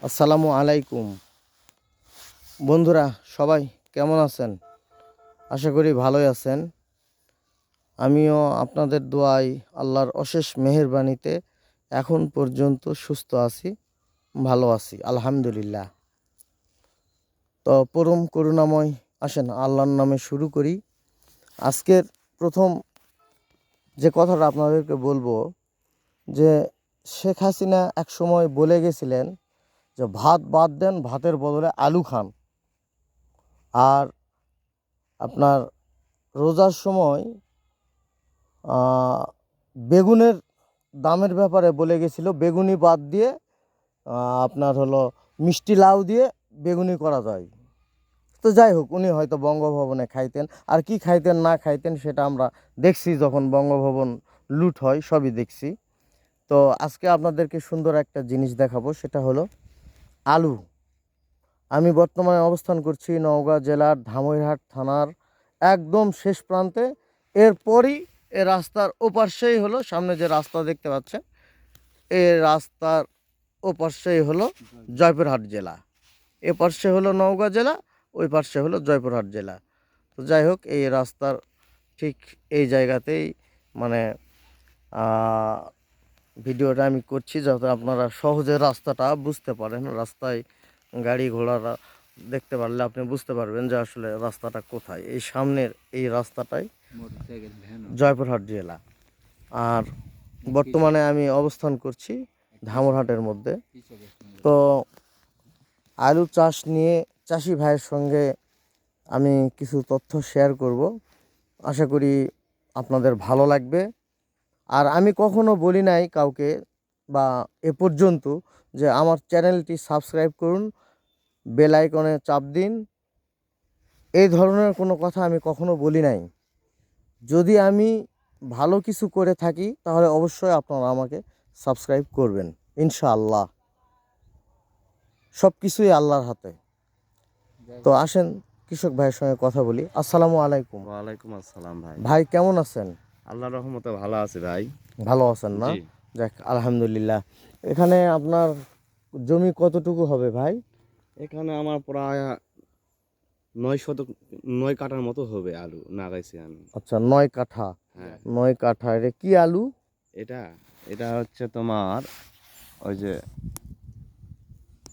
আসসালামু আলাইকুম বন্ধুরা, সবাই কেমন আছেন? আশা করি ভালোই আছেন। আমিও আপনাদের দোয়ায় আল্লাহর অশেষ মেহেরবানিতে এখন পর্যন্ত সুস্থ আছি, ভালো আছি আলহামদুলিল্লাহ। তো পরম করুণাময় আসেন আল্লাহর নামে শুরু করি। আজকের প্রথম যে কথাটা আপনাদেরকে বলবো যে শেখ হাসিনা এক সময় বলে গেছিলেন যে ভাত বাদ দেন, ভাতের বদলে আলু খান। আর আপনার রোজার সময় বেগুনের দামের ব্যাপারে বলে গেছিল, বেগুনি বাদ দিয়ে আপনার হলো মিষ্টি লাউ দিয়ে বেগুনি করা যায়। তো যাই হোক, উনি হয়তো বঙ্গভবনে খাইতেন, আর কি খাইতেন না খাইতেন সেটা আমরা দেখছি, যখন বঙ্গভবন লুট হয় সবই দেখছি। তো আজকে আপনাদেরকে সুন্দর একটা জিনিস দেখাবো, সেটা হলো আলু। আমি বর্তমানে অবস্থান করছি নওগাঁ জেলার ধামইরহাট থানার একদম শেষ প্রান্তে। এরপরই এ রাস্তার ওপাশেই হলো, সামনে যে রাস্তা দেখতে পাচ্ছেন, এই রাস্তার ওপাশেই হলো জয়পুরহাট জেলা। এ পাশে হলো নওগাঁ জেলা, ওই পাশে হলো জয়পুরহাট জেলা। তো যাই হোক, এই রাস্তার ঠিক এই জায়গাতেই মানে ভিডিওটা আমি করছি, যাতে আপনারা সহজে রাস্তাটা বুঝতে পারেন। রাস্তায় গাড়ি ঘোড়ারা দেখতে পারলে আপনি বুঝতে পারবেন যে আসলে রাস্তাটা কোথায়। এই সামনের এই রাস্তাটাই জয়পুরহাট জেলা। আর বর্তমানে আমি অবস্থান করছি ধামরহাটের মধ্যে। তো আলু চাষ নিয়ে চাষি ভাইয়ের সঙ্গে আমি কিছু তথ্য শেয়ার করব, আশা করি আপনাদের ভালো লাগবে। আর আমি কখনো বলি নাই কাউকে বা এ পর্যন্ত যে আমার চ্যানেলটি সাবস্ক্রাইব করুন, বেল আইকনে চাপ দিন, এই ধরনের কোনো কথা আমি কখনো বলি নাই। যদি আমি ভালো কিছু করে থাকি তাহলে অবশ্যই আপনারা আমাকে সাবস্ক্রাইব করবেন ইনশাআল্লাহ। সব কিছুই আল্লাহর হাতে। তো আসেন কৃষক ভাইয়ের সঙ্গে কথা বলি। আসসালামু আলাইকুম। ওয়ালাইকুম আসসালাম ভাই। ভাই কেমন আছেন? আল্লাহর রহমতে ভালো আছি ভাই। ভালো আছেন না? জি। যাক আলহামদুলিল্লাহ। এখানে আপনার জমি কতটুকু হবে ভাই? এখানে আমার প্রায় 9 কাঠার মতো হবে আলু লাগাইছি আমি। আচ্ছা, 9 কাঠা। হ্যাঁ। 9 কাঠা, এটা কি আলু? এটা এটা হচ্ছে তোমার ওই যে